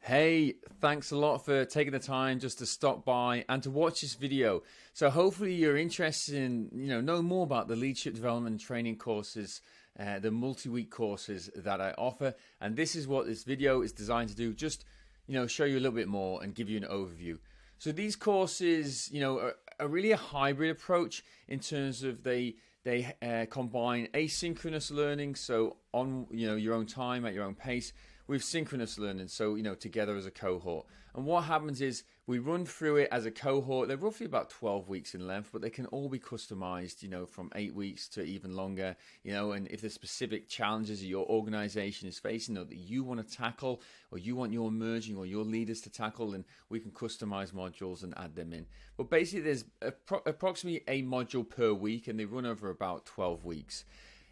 Hey, thanks a lot for taking the time just to stop by and to watch this video. So hopefully you're interested in, knowing more about the leadership development and training courses, the multi-week courses that I offer. And this is what this video is designed to do, just, show you a little bit more and give you an overview. So these courses, are really a hybrid approach in terms of they combine asynchronous learning, so on your own time at your own pace, with synchronous learning, so together as a cohort. And what happens is we run through it as a cohort. They're roughly about 12 weeks in length, but they can all be customized, from 8 weeks to even longer, and if there's specific challenges your organization is facing or that you want to tackle, or you want your emerging or your leaders to tackle, then we can customize modules and add them in. But basically there's approximately a module per week, and they run over about 12 weeks.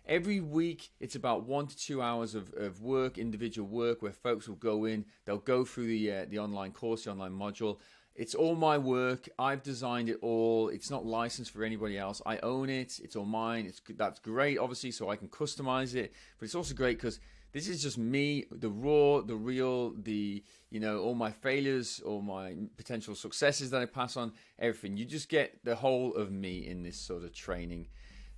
Every week, it's about 1 to 2 hours of work, individual work, where folks will go in, they'll go through the online course, the online module. It's all my work. I've designed it all. It's not licensed for anybody else. I own it. It's all mine. That's great, obviously, so I can customize it. But it's also great because this is just me, the raw, the real, all my failures, all my potential successes that I pass on, everything. You just get the whole of me in this sort of training.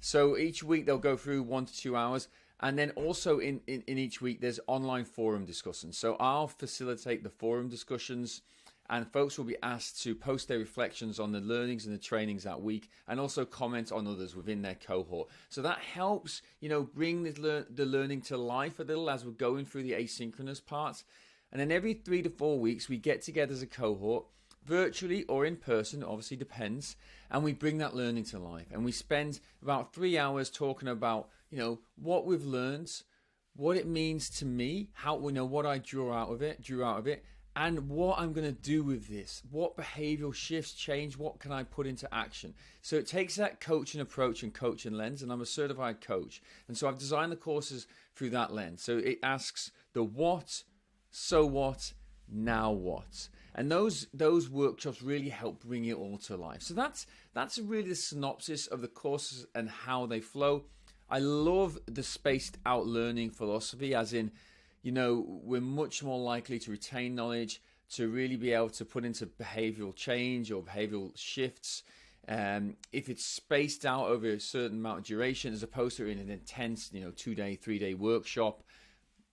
So each week they'll go through 1 to 2 hours, and then also in each week there's online forum discussions. So I'll facilitate the forum discussions, and folks will be asked to post their reflections on the learnings and the trainings that week, and also comment on others within their cohort. So that helps, bring the learning to life a little as we're going through the asynchronous parts. And then every 3 to 4 weeks we get together as a cohort, virtually or in person, obviously depends, and we bring that learning to life, and we spend about 3 hours talking about what we've learned, what it means to me, how what I drew out of it, and what I'm going to do with this, what behavioral shifts change, what can I put into action. So it takes that coaching approach and coaching lens, and I'm a certified coach, and so I've designed the courses through that lens. So it asks the what, so what, now what. And those workshops really help bring it all to life. So that's really the synopsis of the courses and how they flow. I love the spaced out learning philosophy, as in, we're much more likely to retain knowledge, to really be able to put into behavioral change or behavioral shifts. If it's spaced out over a certain amount of duration, as opposed to in an intense, 2-day, 3-day workshop.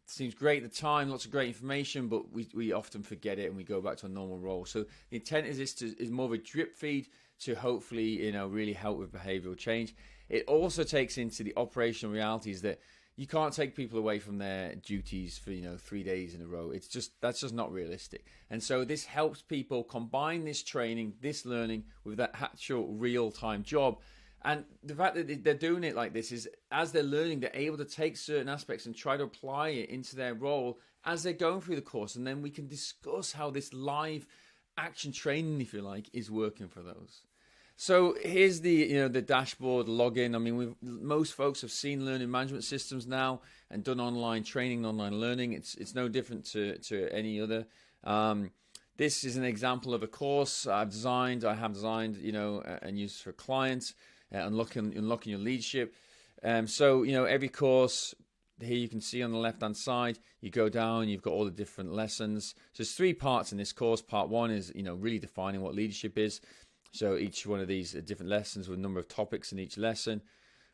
Seems great at the time, lots of great information, but we often forget it and we go back to a normal role. So the intent is more of a drip feed to hopefully really help with behavioral change. It also takes into the operational realities that you can't take people away from their duties for 3 days in a row. That's just not realistic. And so this helps people combine this training, this learning, with that actual real-time job. And the fact that they're doing it like this is, as they're learning, they're able to take certain aspects and try to apply it into their role as they're going through the course. And then we can discuss how this live action training, if you like, is working for those. So here's the the dashboard login. I mean, most folks have seen learning management systems now and done online training, online learning. It's no different to any other. This is an example of a course I have designed, and used for clients. Unlocking your leadership. So every course here you can see on the left hand side, you go down, you've got all the different lessons. So there's 3 parts in this course. Part 1 is really defining what leadership is. So each one of these are different lessons with a number of topics in each lesson.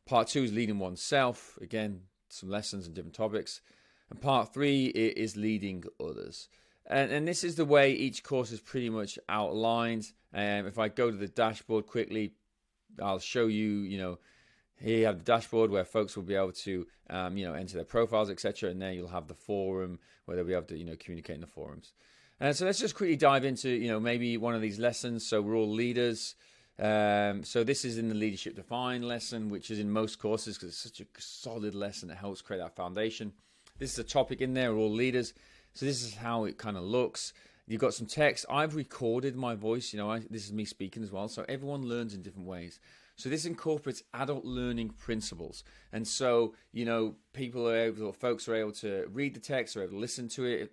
Part 2 is leading oneself. Again, some lessons and different topics. And part 3 is leading others. And this is the way each course is pretty much outlined. If I go to the dashboard quickly, I'll show you, here you have the dashboard where folks will be able to, enter their profiles, etc. And there you'll have the forum where they'll be able to, communicate in the forums. And so let's just quickly dive into, maybe one of these lessons. So we're all leaders. So this is in the Leadership Defined lesson, which is in most courses because it's such a solid lesson that helps create that foundation. This is a topic in there, we're all leaders. So this is how it kind of looks. You've got some text. I've recorded my voice. This is me speaking as well. So everyone learns in different ways. So this incorporates adult learning principles. And so, folks are able to read the text or able to listen to it,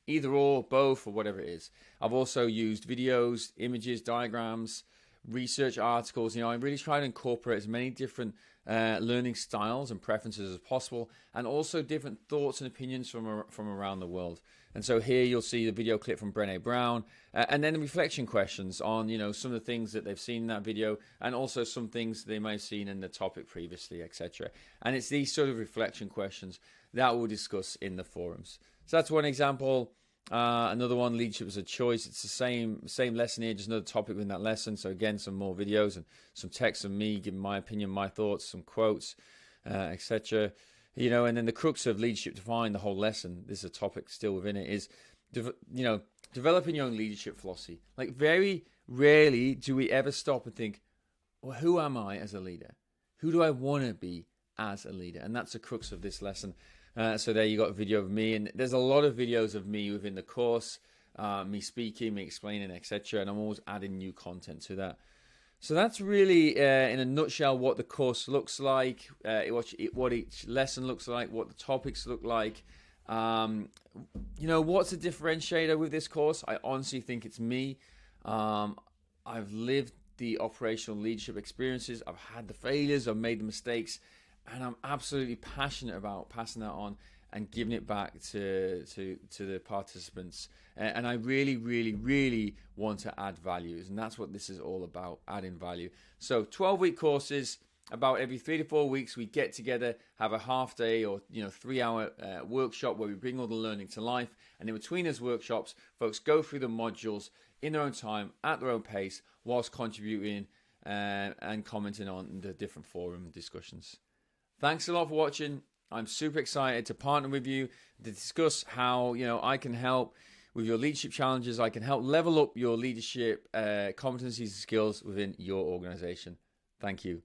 either or, both, or whatever it is. I've also used videos, images, diagrams, research articles. I really try to incorporate as many different learning styles and preferences as possible, and also different thoughts and opinions from around the world. And so here you'll see the video clip from Brené Brown, and then the reflection questions on, you know, some of the things that they've seen in that video, and also some things they may have seen in the topic previously, etc. And it's these sort of reflection questions that we'll discuss in the forums. So that's one example. Another one, leadership as a choice. It's the same lesson here, just another topic within that lesson. So again, some more videos and some text of me giving my opinion, my thoughts, some quotes, etc. You know, and then the crux of leadership defined, the whole lesson, this is a topic still within it, is, you know, developing your own leadership philosophy. Like, very rarely do we ever stop and think, well, who am I as a leader? Who do I want to be as a leader? And that's the crux of this lesson. So there you got a video of me, and there's a lot of videos of me within the course, me speaking, me explaining, etc. And I'm always adding new content to that. So that's really, in a nutshell, what the course looks like, what each lesson looks like, what the topics look like. You know, what's a differentiator with this course? I honestly think it's me. I've lived the operational leadership experiences. I've had the failures. I've made the mistakes. And I'm absolutely passionate about passing that on and giving it back to the participants. And I really, really, really want to add values. And that's what this is all about, adding value. So 12-week courses, about every 3 to 4 weeks, we get together, have a half day or 3-hour workshop where we bring all the learning to life. And in between those workshops, folks go through the modules in their own time, at their own pace, whilst contributing and commenting on the different forum discussions. Thanks a lot for watching. I'm super excited to partner with you to discuss how, you know, I can help with your leadership challenges. I can help level up your leadership competencies and skills within your organization. Thank you.